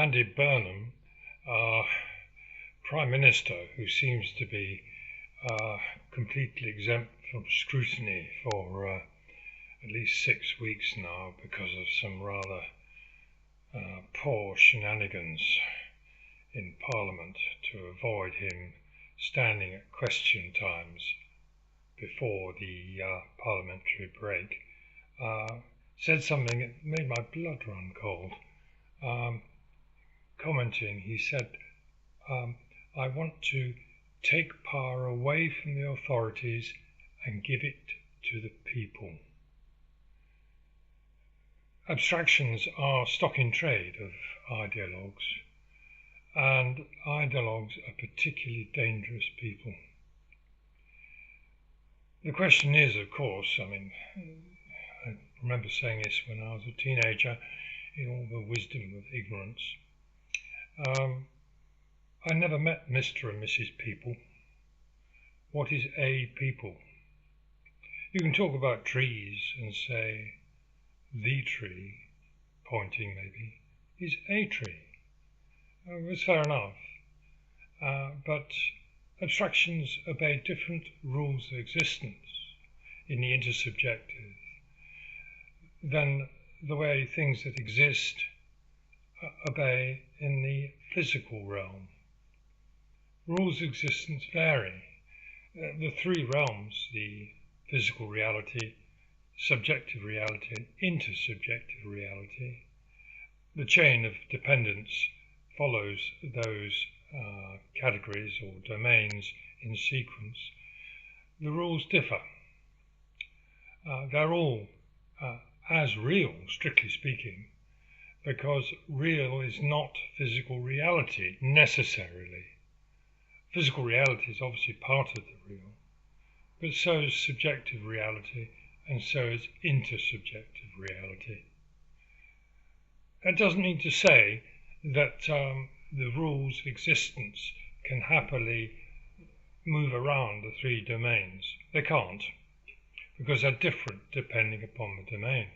Andy Burnham, Prime Minister, who seems to be completely exempt from scrutiny for at least 6 weeks now because of some rather poor shenanigans in Parliament to avoid him standing at question times before the parliamentary break, said something that made my blood run cold. Commenting, he said, I want to take power away from the authorities and give it to the people. Abstractions are stock in trade of ideologues, and ideologues are particularly dangerous people. The question is, of course, I remember saying this when I was a teenager in all the wisdom of ignorance. I never met Mr. and Mrs. People. What is a people? You can talk about trees and say the tree, pointing maybe, is a tree. That's fair enough. But abstractions obey different rules of existence in the intersubjective than the way things that exist obey in the physical realm. Rules of existence vary. The three realms, the physical reality, subjective reality and intersubjective reality, the chain of dependence follows those categories or domains in sequence. The rules differ. They're all as real, strictly speaking, because real is not physical reality necessarily. Physical reality is obviously part of the real, but so is subjective reality, and so is intersubjective reality. That doesn't mean to say that the rules of existence can happily move around the three domains. They can't, because they're different depending upon the domain.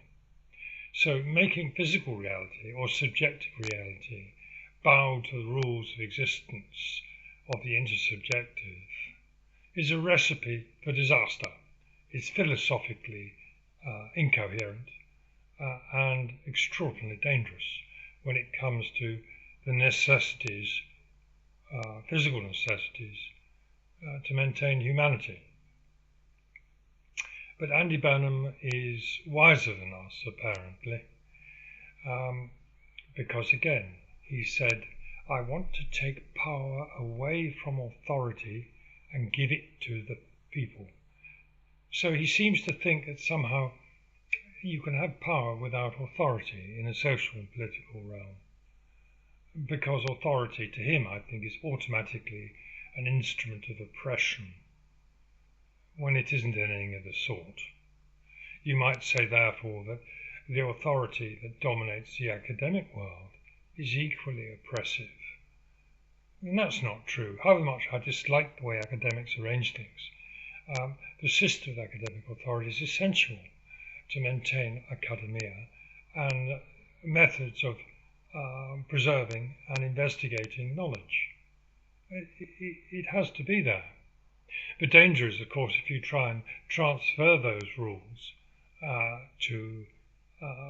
So making physical reality or subjective reality bow to the rules of existence of the intersubjective is a recipe for disaster. It's philosophically incoherent and extraordinarily dangerous when it comes to the necessities, physical necessities, to maintain humanity. But Andy Burnham is wiser than us, apparently, because again, he said, I want to take power away from authority and give it to the people. So he seems to think that somehow you can have power without authority in a social and political realm, because authority to him, I think, is automatically an instrument of oppression when it isn't anything of the sort. You might say, therefore, that the authority that dominates the academic world is equally oppressive. And that's not true. However much I dislike the way academics arrange things, the system of academic authority is essential to maintain academia and methods of preserving and investigating knowledge. It has to be there. The danger is, of course, if you try and transfer those rules to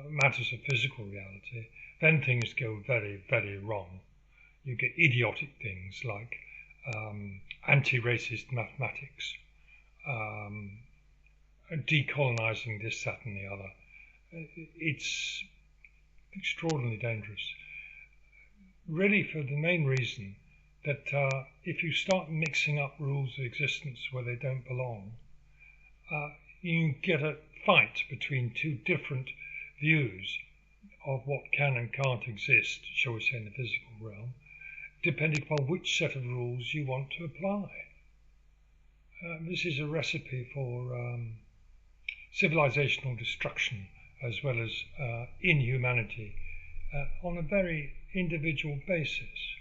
matters of physical reality, then things go very, very wrong. You get idiotic things like anti-racist mathematics, decolonizing this, that and the other. It's extraordinarily dangerous. Really for the main reason that if you start mixing up rules of existence where they don't belong, you get a fight between two different views of what can and can't exist, shall we say, in the physical realm, depending upon which set of rules you want to apply. This is a recipe for civilizational destruction as well as inhumanity on a very individual basis.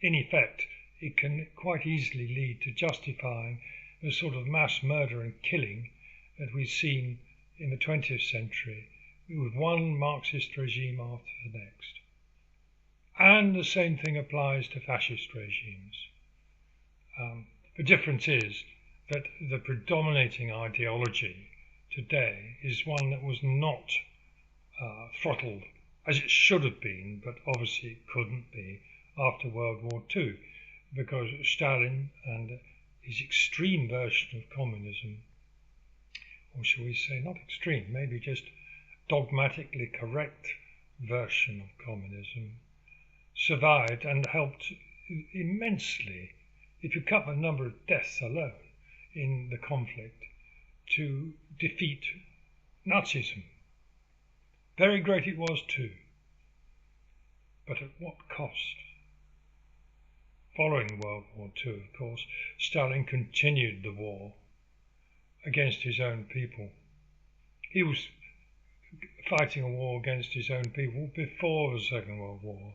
In effect, it can quite easily lead to justifying the sort of mass murder and killing that we've seen in the 20th century with one Marxist regime after the next. And the same thing applies to fascist regimes. The difference is that the predominating ideology today is one that was not throttled as it should have been, but obviously it couldn't be after World War II, because Stalin and his extreme version of communism, or shall we say not extreme, maybe just dogmatically correct version of communism, survived and helped immensely, if you cut the number of deaths alone in the conflict, to defeat Nazism. Very great it was too, but at what cost? Following World War II, of course, Stalin continued the war against his own people. He was fighting a war against his own people before the Second World War.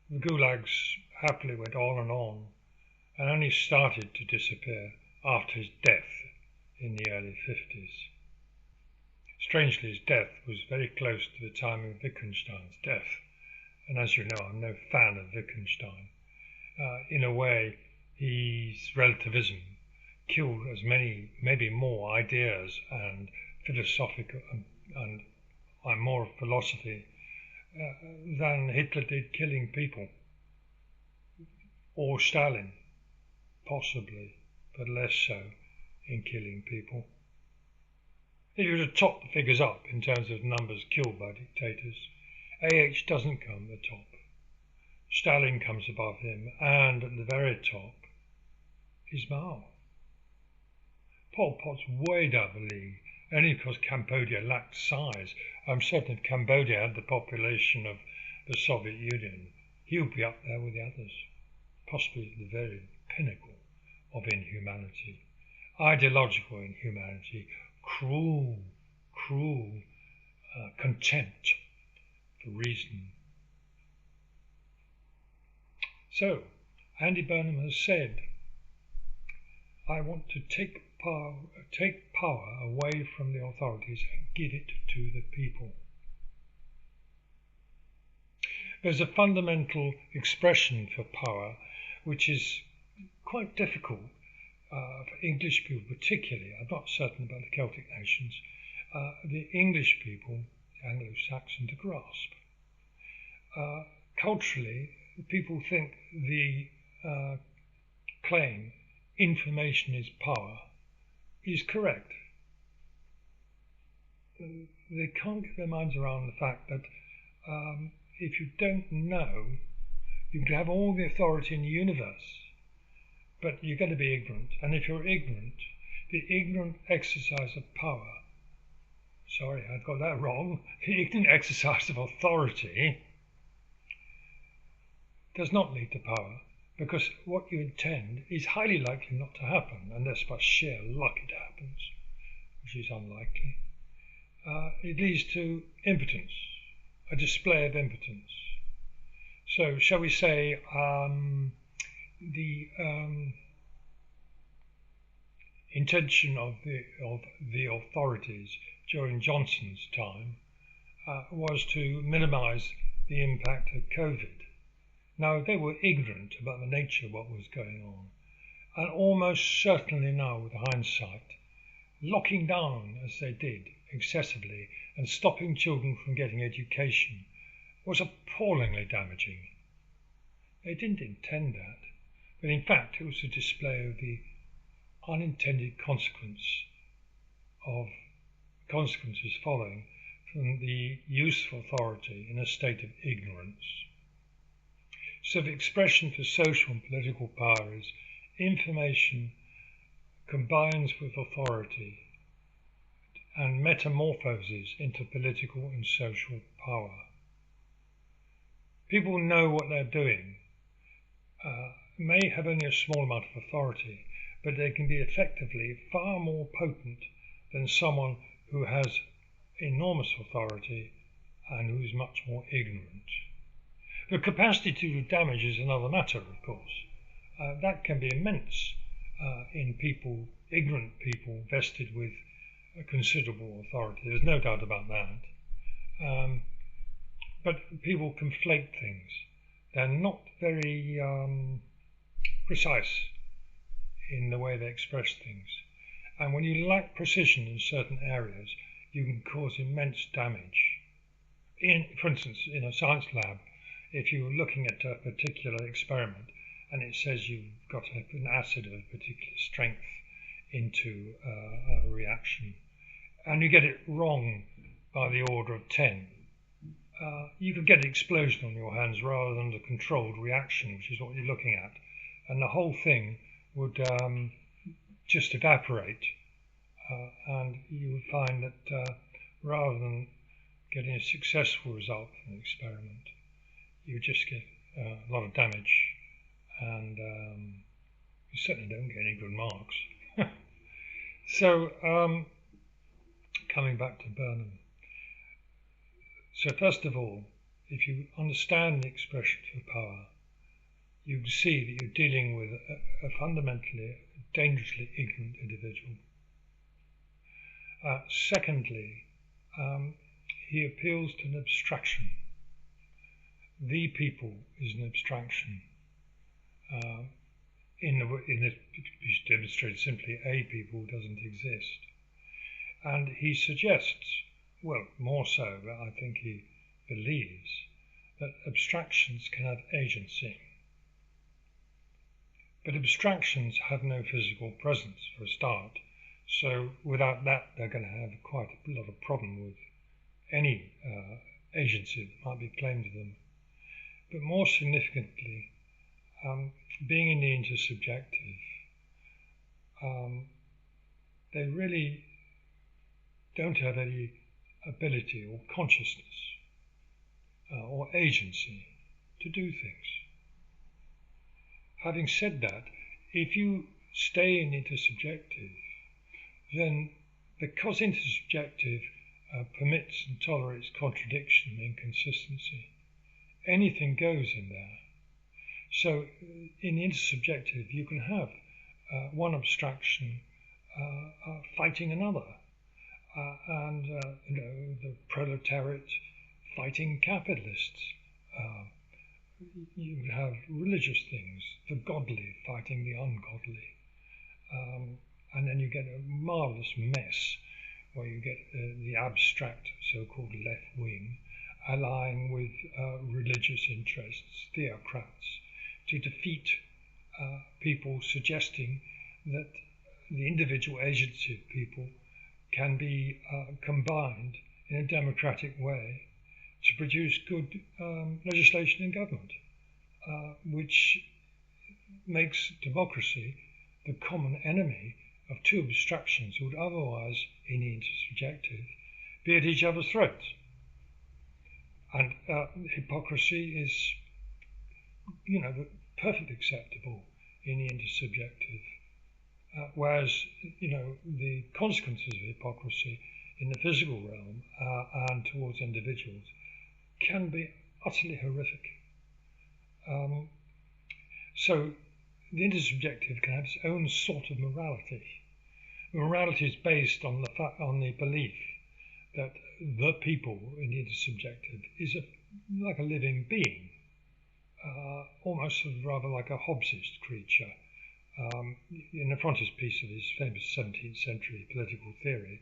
The gulags happily went on and only started to disappear after his death in the early 50s. Strangely, his death was very close to the time of Wittgenstein's death, and as you know, I'm no fan of Wittgenstein. In a way, his relativism killed as many, maybe more, ideas and philosophical and more of philosophy than Hitler did killing people, or Stalin, possibly, but less so in killing people. If you were to top the figures up in terms of numbers killed by dictators, AH doesn't come at the top. Stalin comes above him, and at the very top is Mao. Pol Pot's way down the league, only because Cambodia lacked size. I'm certain if Cambodia had the population of the Soviet Union, he would be up there with the others, possibly at the very pinnacle of inhumanity. Ideological inhumanity, cruel contempt for reason. So, Andy Burnham has said, I want to take power away from the authorities and give it to the people. There's a fundamental expression for power which is quite difficult for English people particularly. I'm not certain about the Celtic nations. The English people, Anglo-Saxon, to grasp. Culturally, people think the claim information is power is correct. They can't get their minds around the fact that if you don't know, you can have all the authority in the universe, but you're going to be ignorant. And if you're ignorant, the ignorant exercise of power, sorry, I got that wrong, the ignorant exercise of authority does not lead to power, because what you intend is highly likely not to happen, unless by sheer luck it happens, which is unlikely. It leads to impotence, a display of impotence. So, shall we say, the intention of the authorities during Johnson's time was to minimise the impact of COVID. Now, they were ignorant about the nature of what was going on, and almost certainly now, with hindsight, locking down, as they did, excessively, and stopping children from getting education was appallingly damaging. They didn't intend that, but in fact it was a display of the unintended consequences following from the use of authority in a state of ignorance. So the expression for social and political power is information combines with authority and metamorphoses into political and social power. People know what they're doing, may have only a small amount of authority, but they can be effectively far more potent than someone who has enormous authority and who is much more ignorant. The capacity to do damage is another matter, of course. That can be immense in people, ignorant people vested with a considerable authority. There's no doubt about that. But people conflate things. they're not very precise in the way they express things. And when you lack precision in certain areas, you can cause immense damage. For instance, in a science lab, if you're looking at a particular experiment and it says you've got an acid of a particular strength into a reaction, and you get it wrong by the order of 10, you could get an explosion on your hands rather than the controlled reaction, which is what you're looking at. And the whole thing would just evaporate, and you would find that rather than getting a successful result from the experiment, you just get a lot of damage, and you certainly don't get any good marks. So, coming back to Burnham. So first of all, if you understand the expression of power, you can see that you're dealing with a fundamentally dangerously ignorant individual. Secondly, he appeals to an abstraction. The people is an abstraction. In this, he's demonstrated simply a people doesn't exist. And he suggests, well, more so, that I think he believes that abstractions can have agency. But abstractions have no physical presence for a start, so without that they're going to have quite a lot of problem with any agency that might be claimed to them. But more significantly, being in the intersubjective, they really don't have any ability or consciousness or agency to do things. Having said that, if you stay in intersubjective, then because intersubjective permits and tolerates contradiction and inconsistency, anything goes in there. So in intersubjective, you can have one abstraction fighting another, and the proletariat fighting capitalists. You have religious things, the godly fighting the ungodly, and then you get a marvellous mess where you get the abstract so-called left wing allying with religious interests, theocrats, to defeat people suggesting that the individual agency of people can be combined in a democratic way to produce good legislation in government, which makes democracy the common enemy of two abstractions who would otherwise, in the intersubjective, be at each other's throats. And hypocrisy is, perfectly acceptable in the intersubjective, whereas, the consequences of hypocrisy in the physical realm and towards individuals can be utterly horrific. So the intersubjective can have its own sort of morality. Morality is based on the belief that the people in the intersubjective is like a living being, almost sort of rather like a Hobbesist creature. In the frontispiece of his famous 17th century political theory,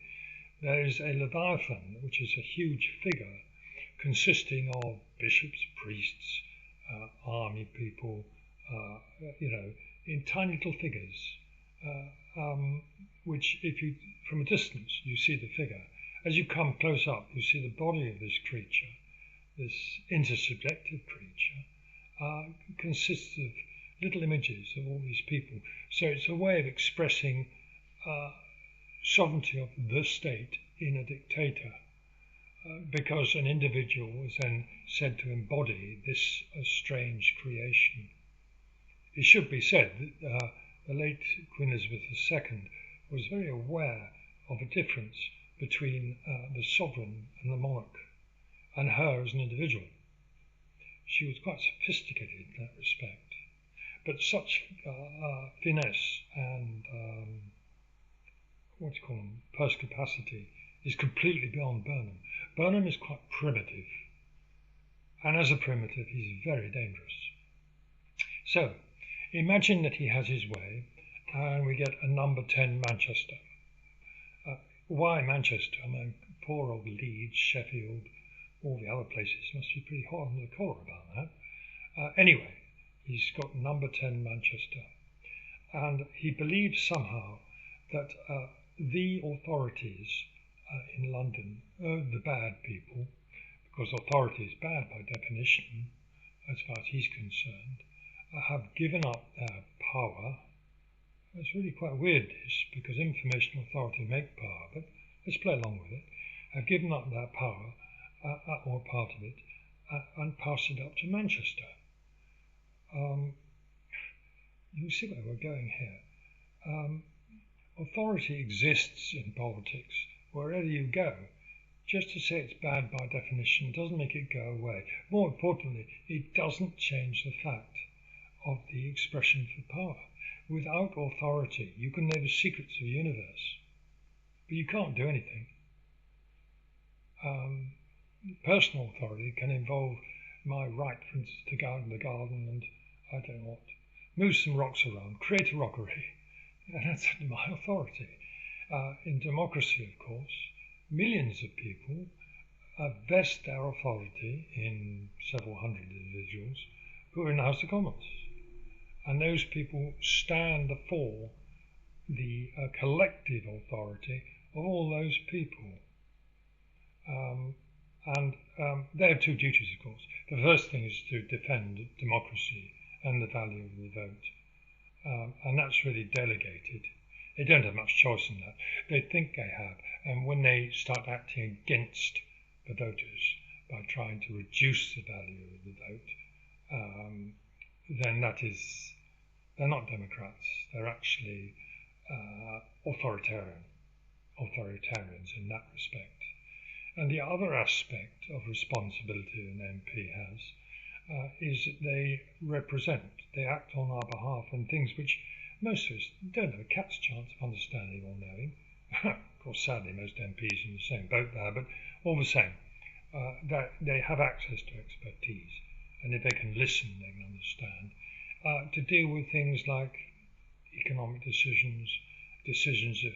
there is a Leviathan, which is a huge figure consisting of bishops, priests, army people, in tiny little figures, which if you, from a distance, you see the figure. As you come close up, you see the body of this creature, this intersubjective creature, consists of little images of all these people. So it's a way of expressing sovereignty of the state in a dictator, because an individual is then said to embody this strange creation. It should be said that the late Queen Elizabeth II was very aware of a difference between the sovereign and the monarch, and her as an individual. She was quite sophisticated in that respect. But such finesse and perspicacity is completely beyond Burnham. Burnham is quite primitive, And as a primitive, he's very dangerous. So, imagine that he has his way, and we get a number 10 Manchester. Why Manchester? I mean, poor old Leeds, Sheffield, all the other places must be pretty hot on the collar about that. Anyway, he's got number 10 Manchester, and he believes somehow that the authorities in London, the bad people, because authority is bad by definition, as far as he's concerned, have given up their power. It's really quite weird, this, because information authority make power, but let's play along with it. Have given up their power, or part of it, and passed it up to Manchester. You see where we're going here. Authority exists in politics wherever you go. Just to say it's bad by definition doesn't make it go away. More importantly, it doesn't change the fact of the expression for power. Without authority, you can know the secrets of the universe, but you can't do anything. Personal authority can involve my right, for instance, to go out in the garden and, I don't know what, move some rocks around, create a rockery. And that's my authority. In democracy, of course, millions of people vest their authority in several hundred individuals who are in the House of Commons. And those people stand for the collective authority of all those people. They have two duties, of course. The first thing is to defend democracy and the value of the vote. And that's really delegated. They don't have much choice in that. They think they have. And when they start acting against the voters by trying to reduce the value of the vote, then that is, they're not Democrats. They're actually authoritarians in that respect. And the other aspect of responsibility an MP has is that they represent, they act on our behalf on things which most of us don't have a cat's chance of understanding or knowing. Of course, sadly, most MPs are in the same boat there, but all the same, that they have access to expertise, and if they can listen, they can understand, to deal with things like economic decisions, decisions if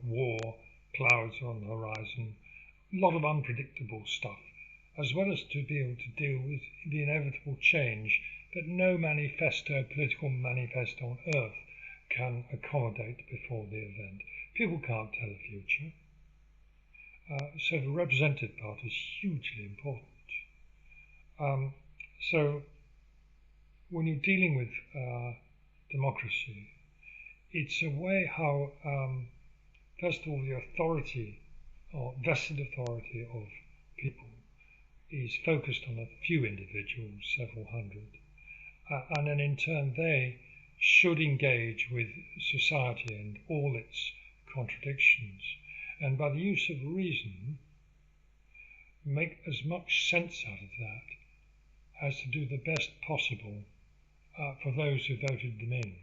war clouds are on the horizon, a lot of unpredictable stuff, as well as to be able to deal with the inevitable change that no political manifesto on earth can accommodate before the event. People can't tell the future. So the representative part is hugely important. So when you're dealing with democracy, it's a way how, first of all, the authority or vested authority of people is focused on a few individuals, several hundred, and then in turn they should engage with society and all its contradictions, and by the use of reason make as much sense out of that as to do the best possible for those who voted them in.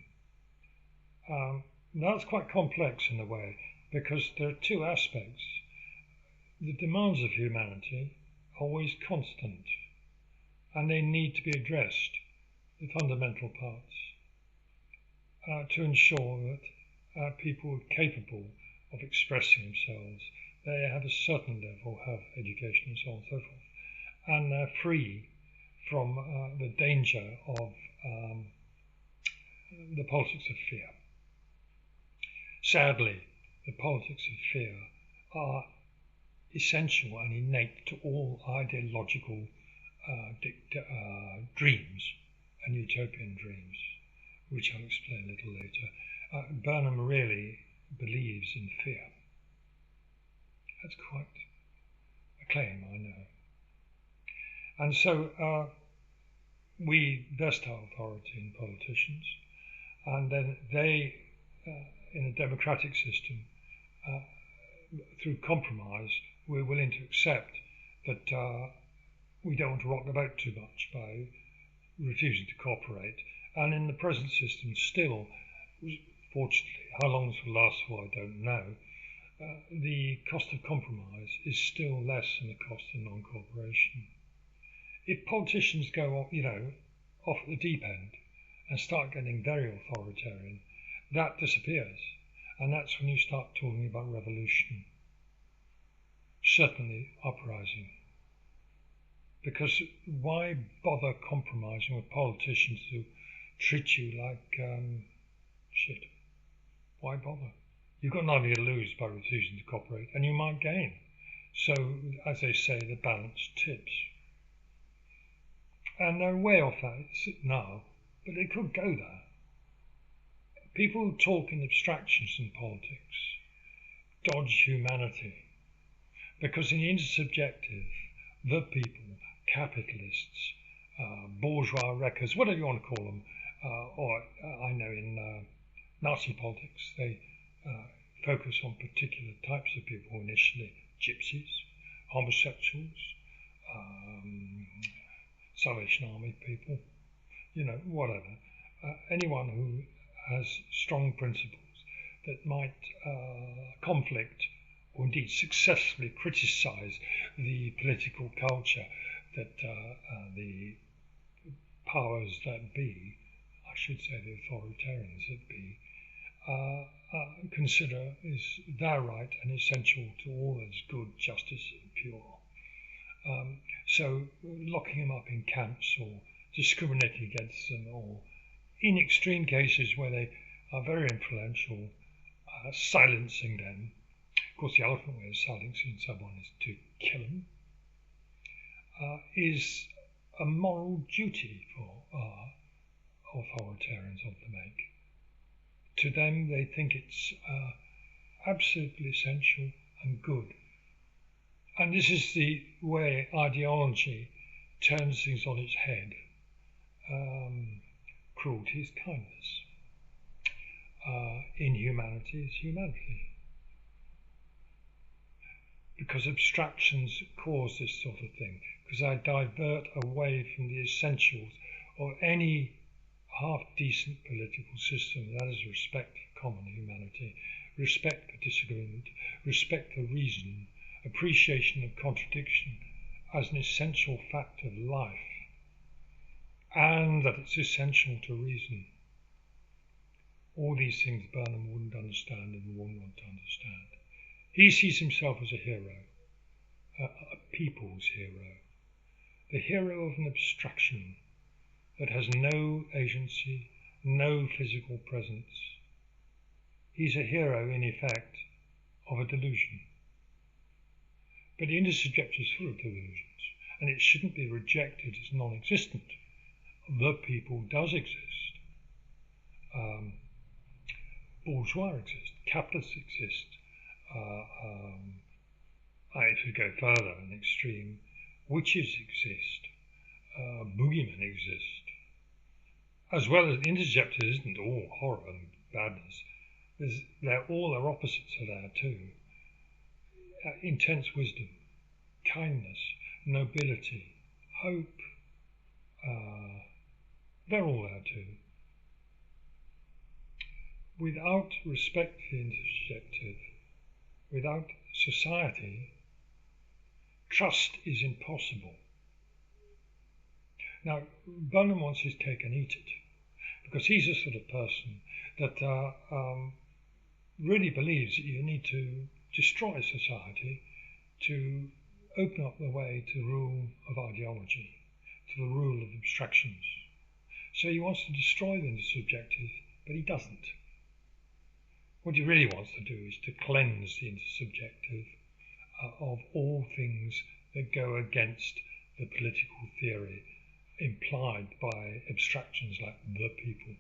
That's quite complex in a way, because there are two aspects. The demands of humanity are always constant, and they need to be addressed, the fundamental parts, to ensure that people are capable of expressing themselves, they have a certain level, have education and so on and so forth, and they're free from the danger of the politics of fear. Sadly, the politics of fear are essential and innate to all ideological dreams and utopian dreams, which I'll explain a little later. Burnham really believes in fear. That's quite a claim, I know. And so we vest our authority in politicians, and then they, in a democratic system, through compromise, we're willing to accept that we don't want to rock the boat too much by refusing to cooperate. And in the present system, still, fortunately, how long this will last for, I don't know, the cost of compromise is still less than the cost of non-cooperation. If politicians go off, off the deep end and start getting very authoritarian, that disappears. And that's when you start talking about revolution. Certainly uprising. Because why bother compromising with politicians who treat you like shit? Why bother? You've got nothing to lose by refusing to cooperate, and you might gain. So, as they say, the balance tips. And they're way off that now, but they could go there. People who talk in abstractions in politics dodge humanity, because in the intersubjective, the people, capitalists, bourgeois wreckers, whatever you want to call them, or I know in Nazi politics they focus on particular types of people initially: gypsies, homosexuals, Salvation Army people, whatever. Anyone who has strong principles that might conflict or indeed successfully criticize the political culture that the powers that be, I should say the authoritarians that be, consider is their right and essential to all that is good, justice and pure. So locking them up in camps or discriminating against them, or in extreme cases where they are very influential, silencing them. Of course, the ultimate way of silencing someone is to kill them, is a moral duty for authoritarians to make. To them, they think it's absolutely essential and good. And this is the way ideology turns things on its head. Cruelty is kindness. Inhumanity is humanity. Because abstractions cause this sort of thing, because I divert away from the essentials of any half-decent political system, that is respect for common humanity, respect for disagreement, respect for reason, appreciation of contradiction as an essential fact of life, and that it's essential to reason. All these things Burnham wouldn't understand and wouldn't want to understand. He sees himself as a hero, a people's hero, the hero of an abstraction that has no agency, no physical presence. He's a hero, in effect, of a delusion. But the intersubjective is full of delusions, and it shouldn't be rejected as non-existent. The people does exist. Bourgeois exist, capitalists exist. If you go further and extreme, witches exist, boogeymen exist, as well as intersubjective isn't all horror and badness. All their opposites are there too. Intense wisdom, kindness, nobility, hope, they're all there too. Without respect for the intersubjective, without society, trust is impossible. Now, Burnham wants his cake and eat it, because he's the sort of person that really believes that you need to destroy society to open up the way to the rule of ideology, to the rule of abstractions. So he wants to destroy the intersubjective, but he doesn't. What he really wants to do is to cleanse the intersubjective of all things that go against the political theory implied by abstractions like the people.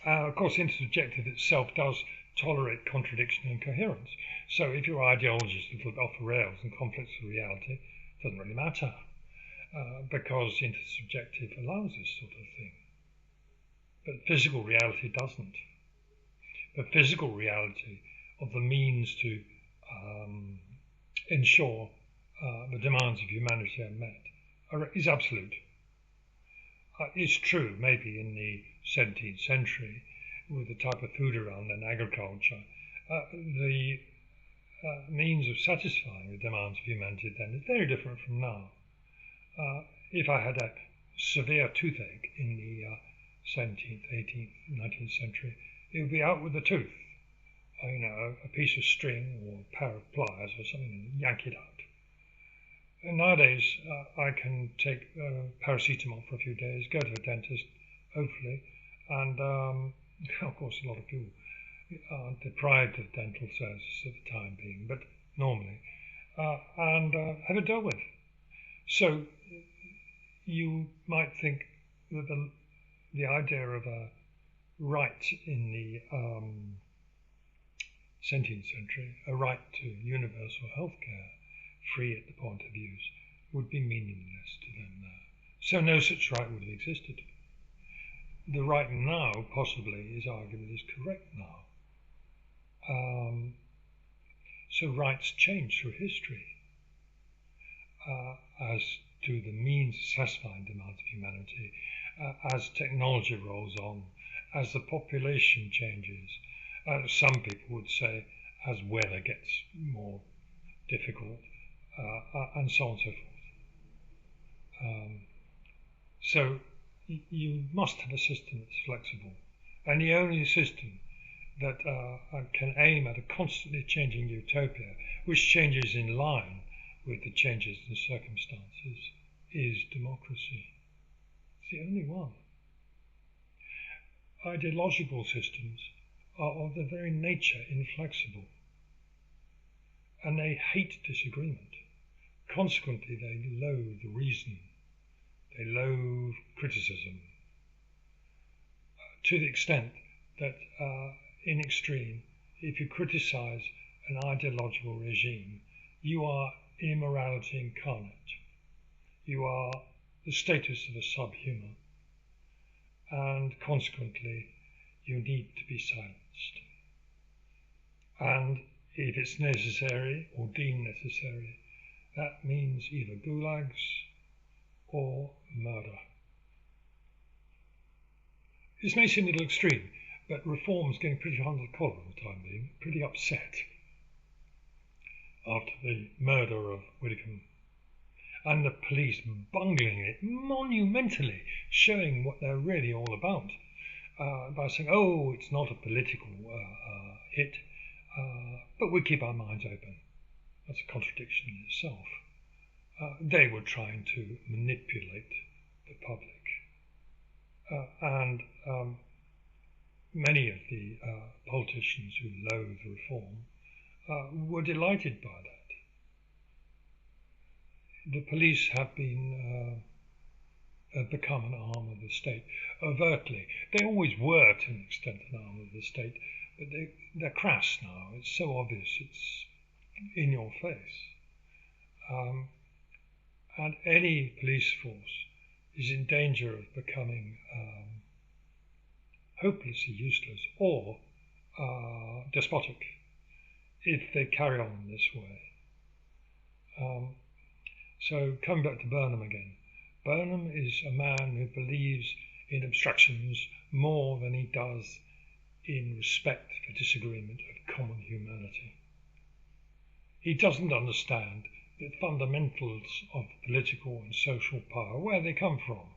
Of course, intersubjective itself does tolerate contradiction and coherence. So if your ideology is a little bit off the rails and conflicts with reality, it doesn't really matter, because intersubjective allows this sort of thing. But physical reality doesn't. The physical reality of the means to ensure the demands of humanity are met is absolute. It's true, maybe in the 17th century, with the type of food around and agriculture, the means of satisfying the demands of humanity then is very different from now. If I had a severe toothache in the 17th, 18th, 19th century, it would be out with the tooth. A piece of string or a pair of pliers or something, and yank it out. And nowadays, I can take paracetamol for a few days, go to a dentist, hopefully, and of course a lot of people are deprived of dental services at the time being, but normally, and have it dealt with. So you might think that the idea of a right in the 17th century, a right to universal healthcare, free at the point of use, would be meaningless to them now. So no such right would have existed. The right now, possibly, his argument is correct now. So rights change through history, as do the means of satisfying demands of humanity, as technology rolls on, as the population changes. Some people would say as weather gets more difficult, and so on and so forth. So you must have a system that's flexible, and the only system that can aim at a constantly changing utopia, which changes in line with the changes in circumstances, is democracy. It's the only one. Ideological systems are of their very nature inflexible, and they hate disagreement. Consequently, they loathe reason. They loathe criticism, to the extent that, in extreme, if you criticize an ideological regime, you are immorality incarnate. You are the status of a subhuman, and consequently, you need to be silenced. And if it's necessary or deemed necessary, that means either gulags or murder. This may seem a little extreme, but reform's getting pretty under the collar for the time being, pretty upset after the murder of Whitcomb, and the police bungling it monumentally, showing what they're really all about, by saying, oh, it's not a political hit, but we keep our minds open. That's a contradiction in itself. They were trying to manipulate the public. And many of the politicians who loathe reform were delighted by that. The police have become an arm of the state, overtly. They always were, to an extent, an arm of the state, but they're crass now. It's so obvious, it's in your face. And any police force is in danger of becoming hopelessly useless or despotic if they carry on in this way. So coming back to Burnham again, Burnham is a man who believes in abstractions more than he does in respect for disagreement of common humanity. He doesn't understand the fundamentals of political and social power, where they come from.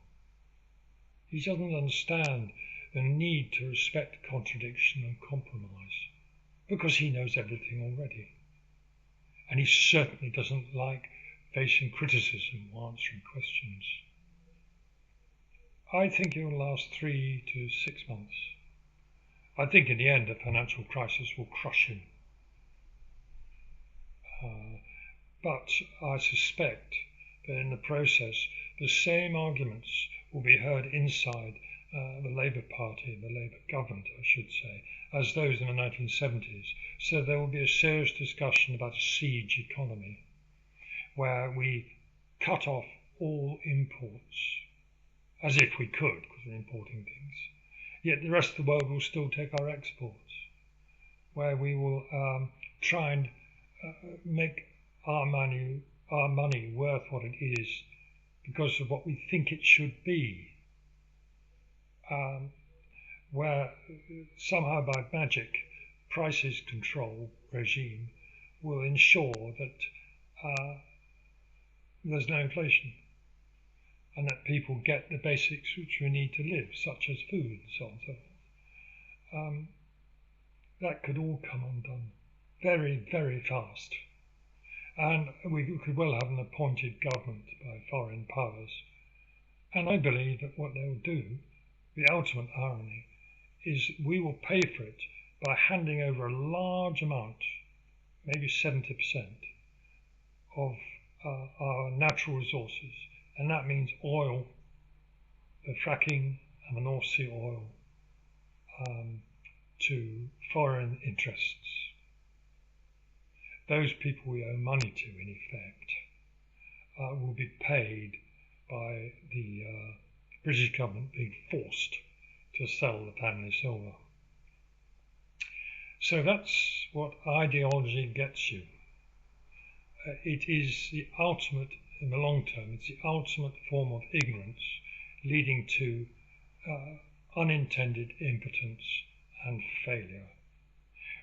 He doesn't understand the need to respect contradiction and compromise, because he knows everything already. And he certainly doesn't like facing criticism or answering questions. I think it will last 3 to 6 months. I think in the end a financial crisis will crush him. But I suspect that in the process the same arguments will be heard inside the Labour Party, the Labour government I should say, as those in the 1970s. So there will be a serious discussion about a siege economy, where we cut off all imports, as if we could, because we're importing things. Yet the rest of the world will still take our exports, where we will try and make our money worth what it is because of what we think it should be, where somehow by magic prices control regime will ensure that there's no inflation and that people get the basics which we need to live, such as food and so on and so forth. That could all come undone very, very fast. And we could well have an appointed government by foreign powers. And I believe that what they'll do, the ultimate irony, is we will pay for it by handing over a large amount, maybe 70%, of our natural resources. And that means oil, the fracking and the North Sea oil, to foreign interests. Those people we owe money to, in effect, will be paid by the British government being forced to sell the family silver. So that's what ideology gets you. It is the ultimate, in the long term, it's the ultimate form of ignorance leading to unintended impotence and failure.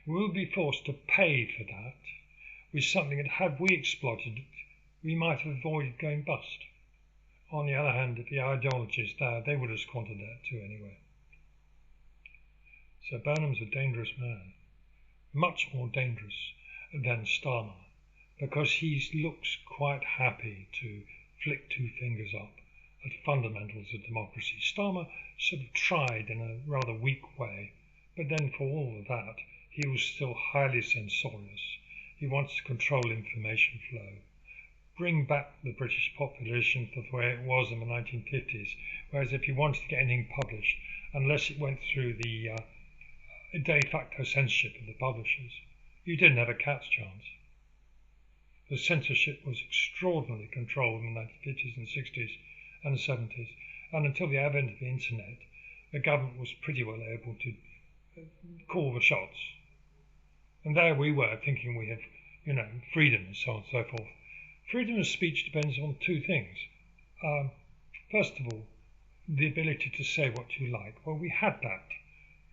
We'll be forced to pay for that with something that, had we exploited it, we might have avoided going bust. On the other hand, if the ideology is there, they would have squandered that too anyway. So Burnham's a dangerous man, much more dangerous than Starmer, because he looks quite happy to flick two fingers up at fundamentals of democracy. Starmer sort of tried in a rather weak way, but then for all of that, he was still highly censorious. He wants to control information flow, bring back the British population to the way it was in the 1950s, whereas if you wanted to get anything published, unless it went through the de facto censorship of the publishers, you didn't have a cat's chance. The censorship was extraordinarily controlled in the 1950s and 60s and 70s, and until the advent of the internet, the government was pretty well able to call the shots. And there we were thinking we have, freedom and so on and so forth. Freedom of speech depends on two things. First of all, the ability to say what you like. Well, we had that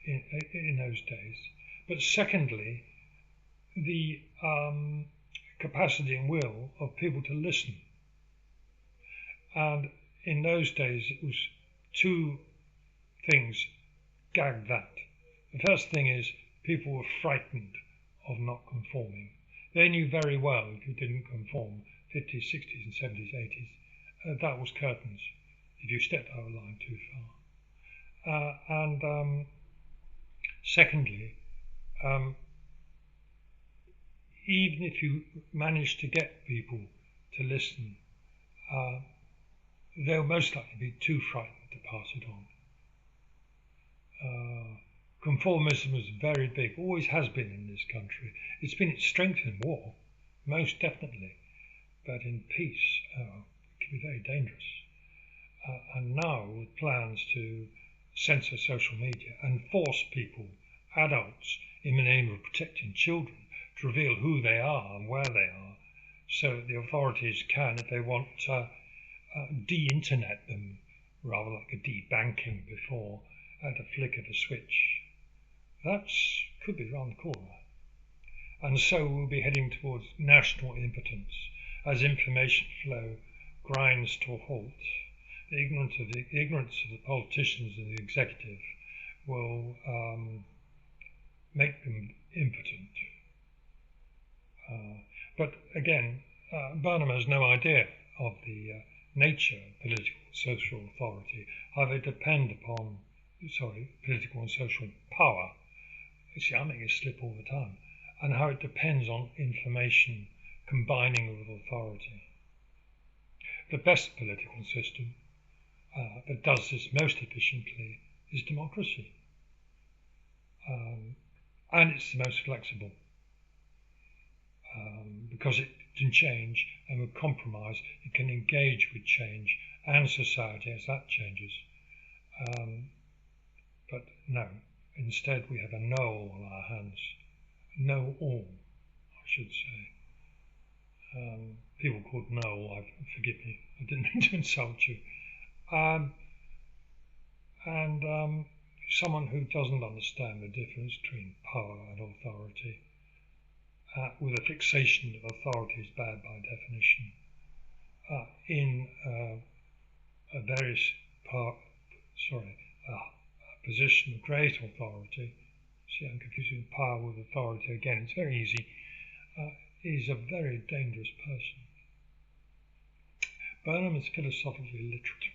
in those days. But secondly, the capacity and will of people to listen. And in those days, it was two things gagged that. The first thing is people were frightened of not conforming. They knew very well if you didn't conform, 50s, 60s and 70s, 80s, that was curtains if you stepped out of line too far. And secondly, even if you managed to get people to listen, they'll most likely be too frightened to pass it on. Conformism was very big, always has been in this country. It's been its strength in war, most definitely, but in peace, it can be very dangerous. And now with plans to censor social media and force people, adults, in the name of protecting children, to reveal who they are and where they are, so that the authorities can, if they want, de-internet them, rather like a de-banking before, at a flick of a switch. That could be round the corner. And so we'll be heading towards national impotence as information flow grinds to a halt. The ignorance of the politicians and the executive will make them impotent. But again, Burnham has no idea of the nature of political and social authority, how they depend upon political and social power. You see, I make it slip all the time, and how it depends on information combining with authority. The best political system that does this most efficiently is democracy. And it's the most flexible because it can change, and with compromise it can engage with change and society as that changes. But no, instead we have a know-all on our hands. Know-all, I should say. People called know-all, forgive me, I didn't mean to insult you. Someone who doesn't understand the difference between power and authority with a fixation that authority is bad by definition, in a position of great authority. See, I'm confusing power with authority again. It's very easy. Is a very dangerous person. Burnham is philosophically literate,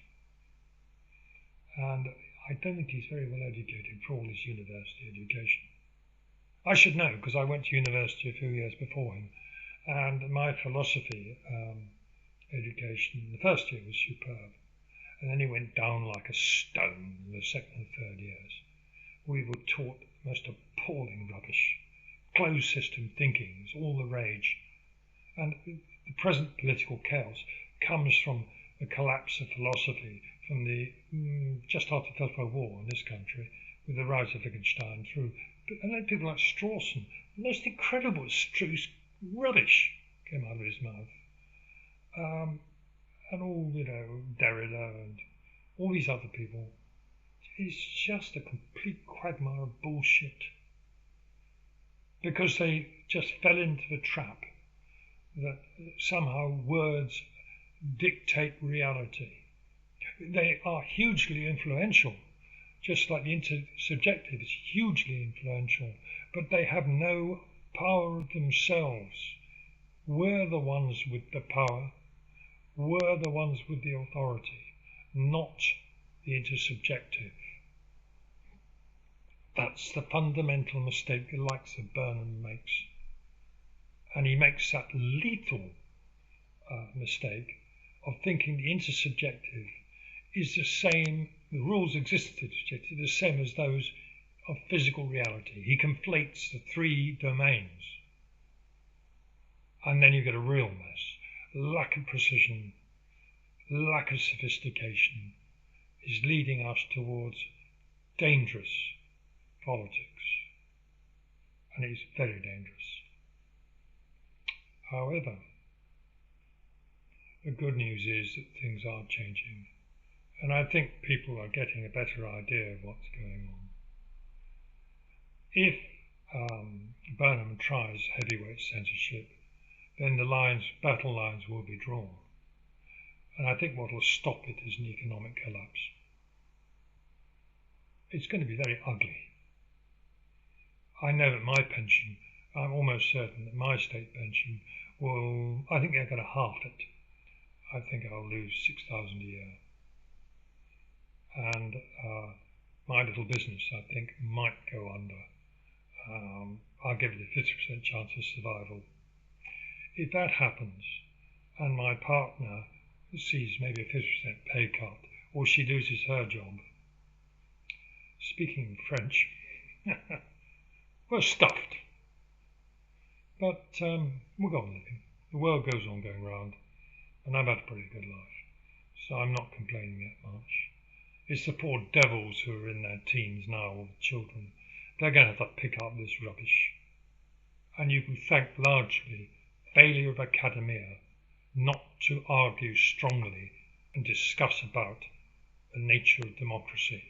and I don't think he's very well educated for all his university education. I should know, because I went to university a few years before him, and my philosophy education in the first year was superb, and then he went down like a stone in the second and third years. We were taught the most appalling rubbish. Closed system thinking is all the rage, and the present political chaos comes from the collapse of philosophy from the just after the First World War in this country, with the rise of Wittgenstein through, and then people like Strawson, the most incredible abstruse rubbish came out of his mouth, and all, Derrida and all these other people. It's just a complete quagmire of bullshit, because they just fell into the trap that somehow words dictate reality. They are hugely influential, just like the intersubjective is hugely influential, but they have no power of themselves. We're the ones with the power, we're the ones with the authority, not the intersubjective. That's the fundamental mistake the likes of Burnham makes. And he makes that lethal mistake of thinking the intersubjective is the same, the rules existed are the same as those of physical reality. He conflates the three domains. And then you get a real mess. Lack of precision, lack of sophistication is leading us towards dangerous politics. And it's very dangerous. However, the good news is that things are changing, and I think people are getting a better idea of what's going on. If Burnham tries heavyweight censorship, then the battle lines will be drawn, and I think what will stop it is an economic collapse. It's going to be very ugly. I know that my pension, I'm almost certain that my state pension will, I think they're going to halve it. I think I'll lose $6,000 a year. And my little business, I think, might go under. I'll give it a 50% chance of survival. If that happens, and my partner sees maybe a 50% pay cut, or she loses her job, speaking French, we're stuffed. But we'll go on living. The world goes on going round, and I've had a pretty good life, so I'm not complaining that much. It's the poor devils who are in their teens now, or the children. They're going to have to pick up this rubbish. And you can thank largely failure of academia not to argue strongly and discuss about the nature of democracy.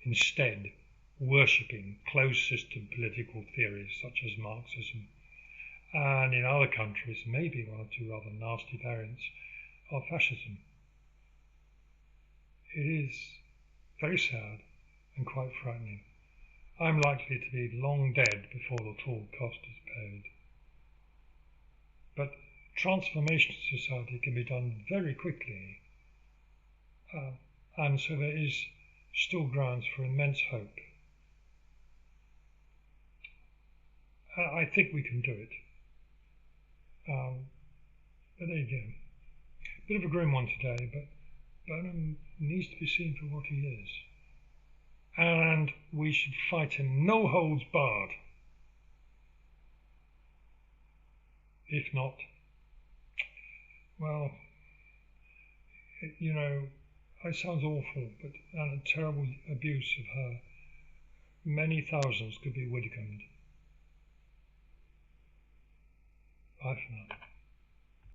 Instead, worshipping closed system political theories such as Marxism, and in other countries maybe one or two rather nasty variants of fascism. It is very sad and quite frightening. I'm likely to be long dead before the full cost is paid. But transformation of society can be done very quickly, and so there is still grounds for immense hope. I think we can do it. But there you go. Bit of a grim one today, but Burnham needs to be seen for what he is. And we should fight him no holds barred. If not, well, it sounds awful, but and a terrible abuse of her. Many thousands could be widowned. Bye for now.